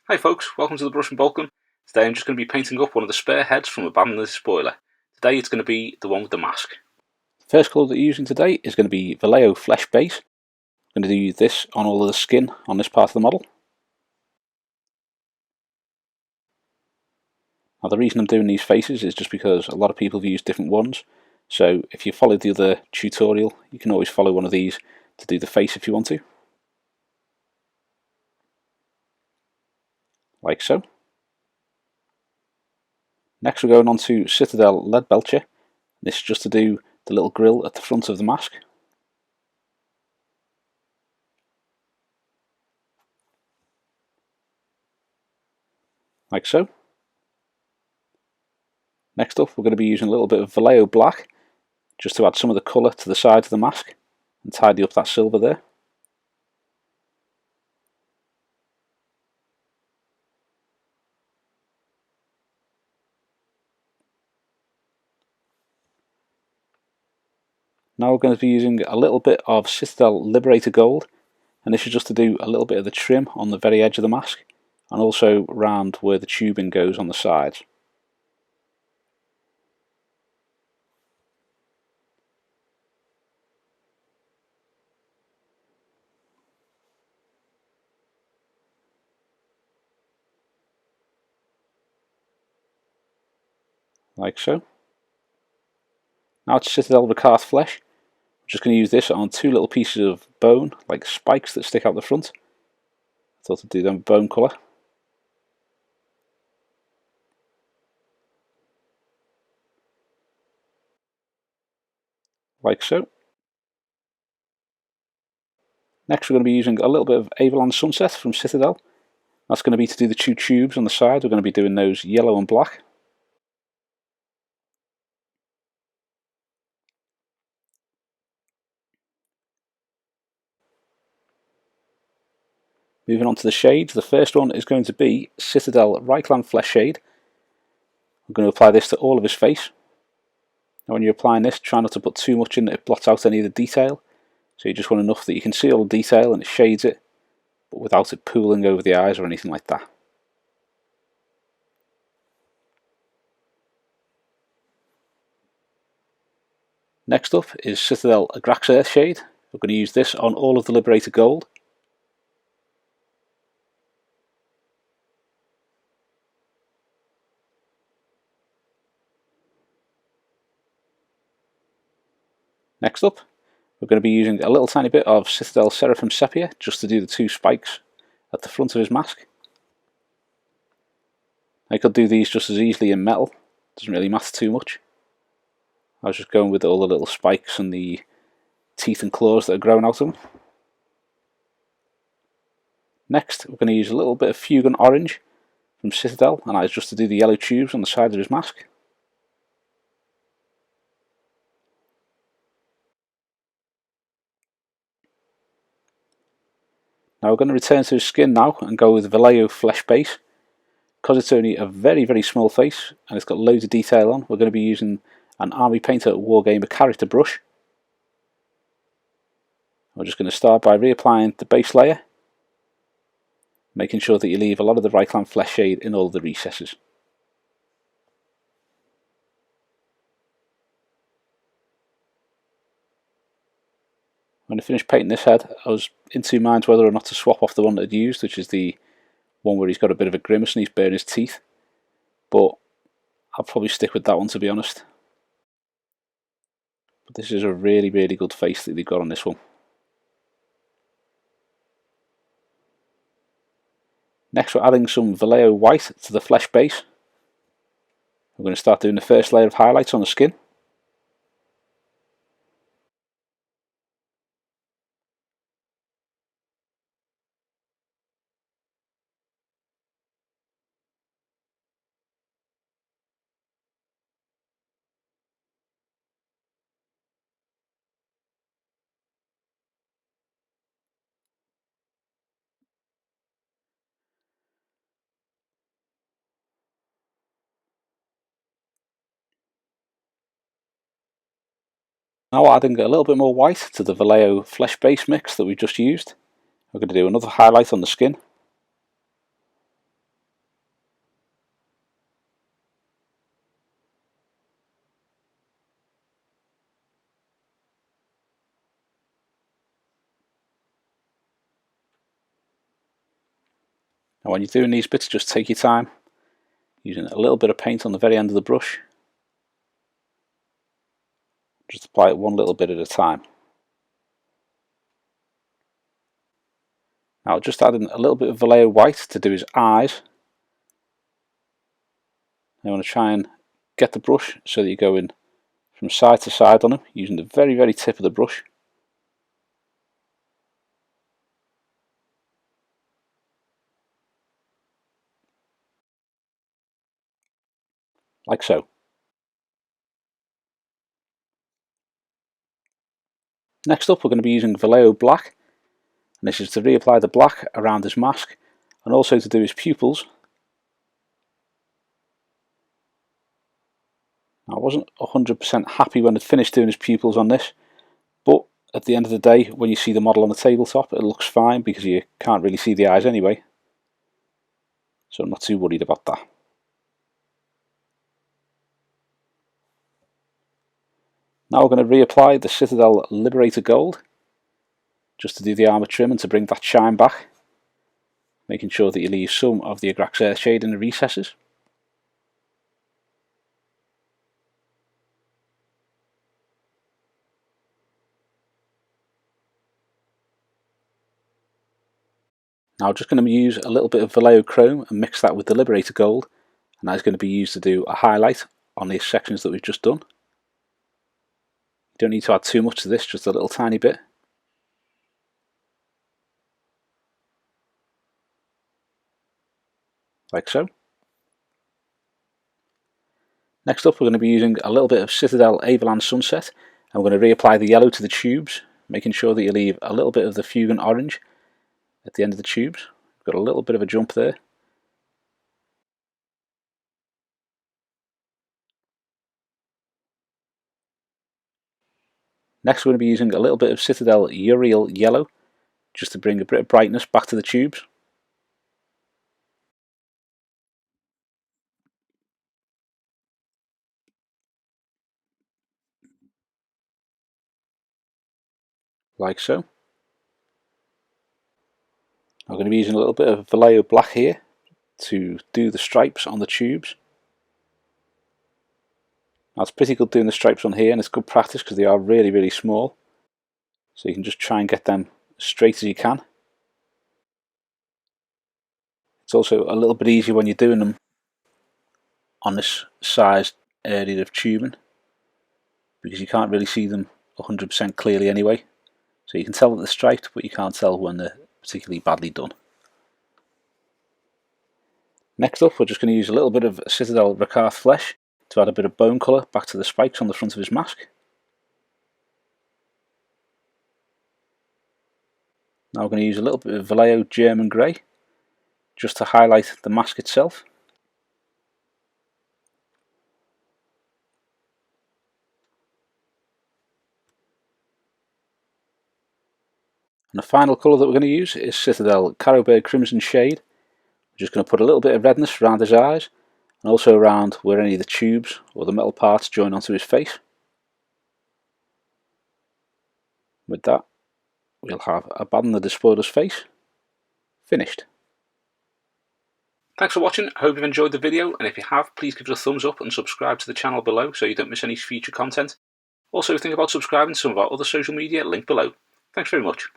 Hi folks, welcome to the Brush and Balkan. Today I'm just going to be painting up one of the spare heads from Abaddon the Despoiler. Today it's going to be the one with the mask. The first colour that we're using today is going to be Vallejo Flesh Base. I'm going to do this on all of the skin on this part of the model. Now the reason I'm doing these faces is just because a lot of people have used different ones. So if you followed the other tutorial, you can always follow one of these to do the face if you want to. Like so. Next we're going on to Citadel Lead Belcher. This is just to do the little grill at the front of the mask. Like so. Next up we're going to be using a little bit of Vallejo Black just to add some of the colour to the side of the mask and tidy up that silver there. Now we're going to be using a little bit of Citadel Liberator Gold, and this is just to do a little bit of the trim on the very edge of the mask and also round where the tubing goes on the sides. Like so. Now it's Citadel Rakarth Flesh. I'm just going to use this on two little pieces of bone, like spikes that stick out the front. I thought I'd do them bone colour. Like so. Next we're going to be using a little bit of Averland Sunset from Citadel. That's going to be to do the two tubes on the side. We're going to be doing those yellow and black. Moving on to the shades, the first one is going to be Citadel Reikland Fleshshade. I'm going to apply this to all of his face. Now when you're applying this, try not to put too much in that it blots out any of the detail. So you just want enough that you can see all the detail and it shades it, but without it pooling over the eyes or anything like that. Next up is Citadel Agrax Earthshade. We're going to use this on all of the Liberator Gold. Next up, we're going to be using a little tiny bit of Citadel Seraphim Sepia just to do the two spikes at the front of his mask. I could do these just as easily in metal, doesn't really matter too much. I was just going with all the little spikes and the teeth and claws that are growing out of them. Next, we're going to use a little bit of Fuegan Orange from Citadel, and that is just to do the yellow tubes on the side of his mask. Now we're going to return to his skin now and go with Vallejo Flesh Base. Because it's only a very small face and it's got loads of detail on, we're going to be using an Army Painter Wargamer character brush. We're just going to start by reapplying the base layer, making sure that you leave a lot of the Reikland flesh shade in all of the recesses. When I finished painting this head, I was in two minds whether or not to swap off the one that I'd used, which is the one where he's got a bit of a grimace and he's baring his teeth, but I'll probably stick with that one to be honest. But this is a really good face that they've got on this one. Next we're adding some Vallejo White to the flesh base. We're going to start doing the first layer of highlights on the skin. Now we're adding a little bit more white to the Vallejo flesh base mix that we just used. We're going to do another highlight on the skin. Now when you're doing these bits, just take your time, using a little bit of paint on the very end of the brush. Just apply it one little bit at a time. Now just adding a little bit of Vallejo White to do his eyes. I want to try and get the brush so that you're going from side to side on him, using the very tip of the brush. Like so. Next up we're going to be using Vallejo Black, and this is to reapply the black around his mask and also to do his pupils. Now, I wasn't 100% happy when I'd finished doing his pupils on this, but at the end of the day when you see the model on the tabletop it looks fine because you can't really see the eyes anyway, so I'm not too worried about that. Now we're going to reapply the Citadel Liberator Gold, just to do the armour trim and to bring that shine back, making sure that you leave some of the Agrax Earthshade in the recesses. Now I'm just going to use a little bit of Vallejo Chrome and mix that with the Liberator Gold, and that is going to be used to do a highlight on these sections that we've just done. You don't need to add too much to this, just a little tiny bit. Like so. Next up we're going to be using a little bit of Citadel Averland Sunset, and we're going to reapply the yellow to the tubes, making sure that you leave a little bit of the Fuegan orange at the end of the tubes. We've got a little bit of a jump there. Next we're going to be using a little bit of Citadel Yriel Yellow, just to bring a bit of brightness back to the tubes. Like so. I'm going to be using a little bit of Vallejo Black here to do the stripes on the tubes. Now it's pretty good doing the stripes on here, and it's good practice because they are really small, so you can just try and get them as straight as you can. It's also a little bit easier when you're doing them on this sized area of tubing, because you can't really see them 100% clearly anyway, so you can tell that they're striped but you can't tell when they're particularly badly done. Next up we're just going to use a little bit of Citadel Rakarth Flesh to add a bit of bone colour back to the spikes on the front of his mask. Now we're going to use a little bit of Vallejo German Grey just to highlight the mask itself. And the final colour that we're going to use is Citadel Carroburg Crimson Shade. We're just going to put a little bit of redness around his eyes and also around where any of the tubes or the metal parts join onto his face. With that, we'll have Abaddon the Despoiler's face finished. Thanks for watching. I hope you've enjoyed the video, and if you have, please give us a thumbs up and subscribe to the channel below so you don't miss any future content. Also think about subscribing to some of our other social media, link below. Thanks very much.